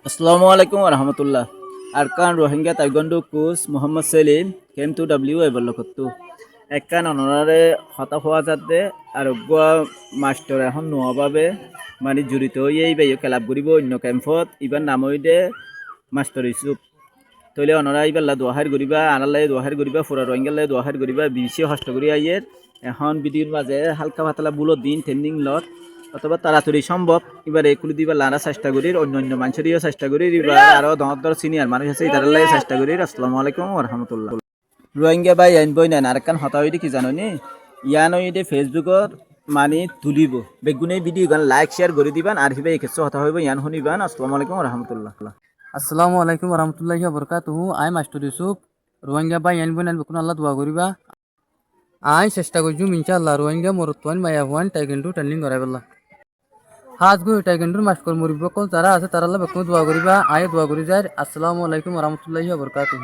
আসসালামু আলাইকুম রহমতুল্লাহ। আরকান রোহিঙ্গা তাইগন্ডু coach Mohammad Selim came to W এবার লক্ষ্য একখান অনরারে হতা হওয়া যাতে আরোগ্য মাস্টার এখন নোয়াভাবে মানে জড়িত হয়ে এই বাইও খেলাপ করিব অন্য ক্যাম্পত ইবার নাম হইদে মাস্টার ইউসুফ তৈলে অনরা ইবাল্লা দোহার করিবা আনালাই দোহার করিবা ফুরা রোহিঙ্গালাই দোহার করিবা বিশে হস্ত করি আইয়ের এখন ভিডিওর মাঝে হালকা পাতলা বুলো দিন ট্রেন্ডিং লত অথবা তাড়াতাড়ি সম্ভব এবার এগুলো দিবার লারা চেষ্টা করি অন্য অন্য মানুষেরও চেষ্টা করি এবার আরো দর সিনিয়র মানুষ আছে তার লাগে চেষ্টা করি। আসসালামু আলাইকুম রহমতুল্লাহ। রোহিঙ্গা ভাই আইন বই নেন আরেকখান হতা হইতে কি জানো নি ইয়ান হইতে ফেসবুকত মানে তুলিব বেগুনে ভিডিও গান লাইক শেয়ার করে দিবান আর হিবে এক্ষেত্রে হতা হইব ইয়ান শুনিবান। আসসালামু আলাইকুম রহমতুল্লাহ। আসসালামু আলাইকুম warahmatullahi wabarakatuh আই মাস্টার ইউসুফ রোহিঙ্গা বাই আইন বনান বেকুন আল্লাহ দোয়া করিবা আই চেষ্টা করছুম ইনশাআল্লাহ রোহিঙ্গা মরত্তান মায়া হওয়ান টাইগেন্ডু ট্রেনিং করাইবেলা হাজ গো টাইগেন্ডুর মাস্কর মরিব কল যারা আছে তারা আল্লাহ বেকুন দোয়া করিবা আই দোয়া করি যায়। আসসালামু আলাইকুম warahmatullahi wabarakatuh।